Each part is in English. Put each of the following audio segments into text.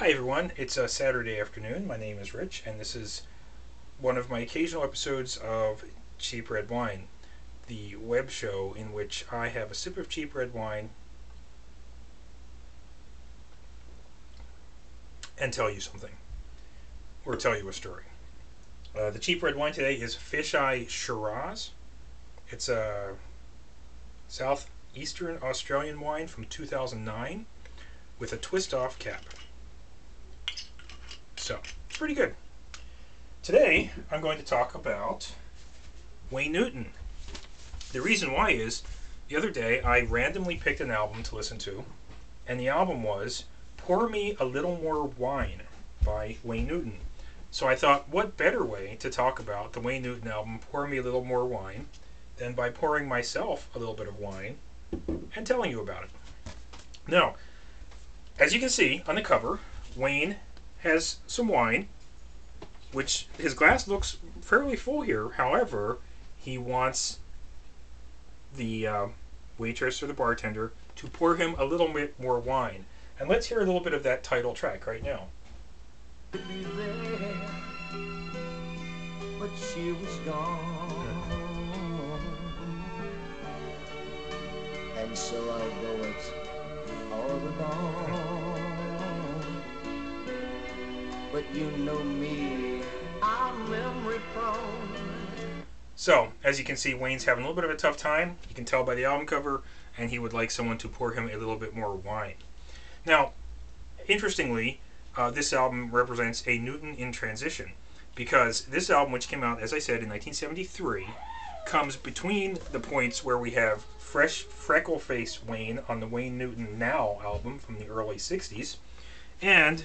Hi everyone, it's a Saturday afternoon. My name is Rich, and this is one of my occasional episodes of Cheap Red Wine, the web show in which I have a sip of cheap red wine and tell you something, or tell you a story. The cheap red wine today is Fisheye Shiraz. It's a southeastern Australian wine from 2009 with a twist-off cap. So, it's pretty good. Today, I'm going to talk about Wayne Newton. The reason why is, the other day I randomly picked an album to listen to, and the album was Pour Me a Little More Wine by Wayne Newton. So I thought, what better way to talk about the Wayne Newton album, Pour Me a Little More Wine, than by pouring myself a little bit of wine and telling you about it. Now, as you can see on the cover, Wayne has some wine, which his glass looks fairly full here. However, he wants the waitress or the bartender to pour him a little bit more wine. And let's hear a little bit of that title track right now. But she was gone, and so I'll go it all alone. But you know me, I'm memory prone. So, as you can see, Wayne's having a little bit of a tough time. You can tell by the album cover, and he would like someone to pour him a little bit more wine. Now, interestingly, this album represents a Newton in transition, because this album, which came out, as I said, in 1973, comes between the points where we have fresh, freckle-faced Wayne on the Wayne Newton Now album from the early 60s, and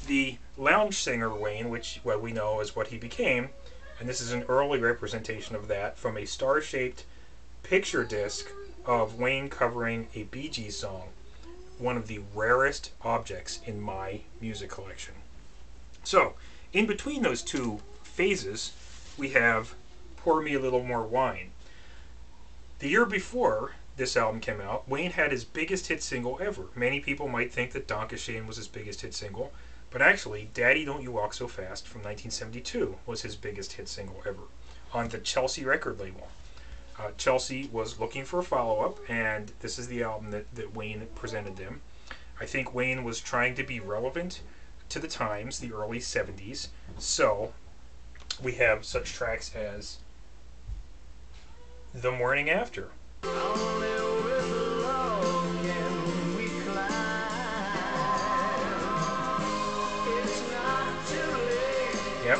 the lounge singer Wayne, which what we know is what he became, and this is an early representation of that from a star-shaped picture disc of Wayne covering a Bee Gees song, one of the rarest objects in my music collection. So, in between those two phases, we have Pour Me a Little More Wine. The year before this album came out, Wayne had his biggest hit single ever. Many people might think that Dankeschön was his biggest hit single, but actually, Daddy Don't You Walk So Fast from 1972 was his biggest hit single ever on the Chelsea record label. Chelsea was looking for a follow-up, and this is the album that Wayne presented them. I think Wayne was trying to be relevant to the times, the early 70s, so we have such tracks as The Morning After. Yep.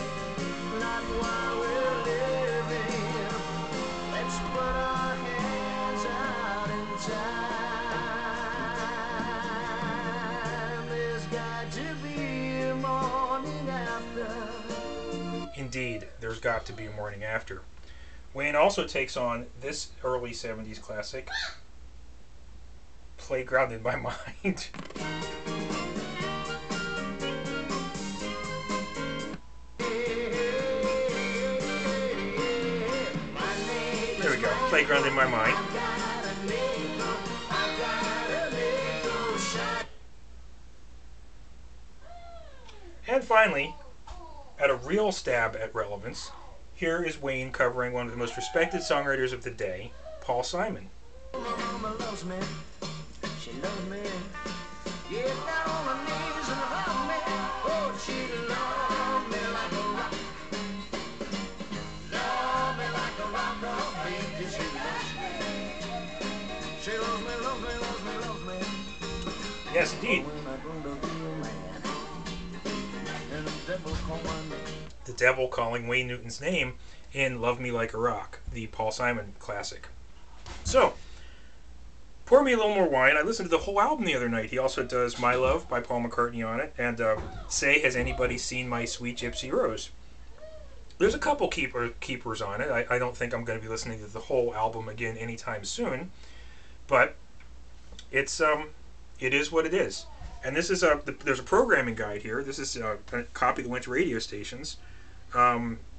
Indeed, there's got to be a morning after. Wayne also takes on this early 70s classic, Playground in My Mind. There we go, Playground in My Mind. And finally, at a real stab at relevance, here is Wayne covering one of the most respected songwriters of the day, Paul Simon. Mama loves me, she loves me. Get down on her knees and love me. Oh, she loves me like a rock. Love me like a rock, oh, baby, she loves me. She loves me, loves me, loves me, loves me. Yes, indeed. The Devil calling Wayne Newton's name in Love Me Like a Rock, the Paul Simon classic. So, Pour Me a Little More Wine. I listened to the whole album the other night. He also does My Love by Paul McCartney on it, and Say, Has Anybody Seen My Sweet Gypsy Rose? There's a couple keepers on it. I don't think I'm going to be listening to the whole album again anytime soon, but it is what it is. And this is there's a programming guide here. This is a copy that went to radio stations,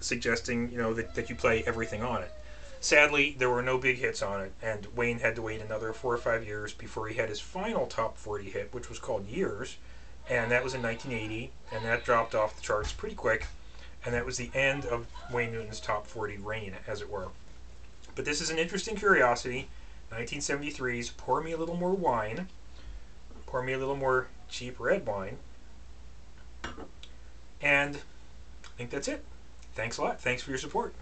suggesting that you play everything on it. Sadly, there were no big hits on it, and Wayne had to wait another 4 or 5 years before he had his final top 40 hit, which was called Years, and that was in 1980, and that dropped off the charts pretty quick, and that was the end of Wayne Newton's top 40 reign, as it were. But this is an interesting curiosity. 1973's Pour Me a Little More Wine. Pour me a little more cheap red wine. And I think that's it. Thanks a lot. Thanks for your support.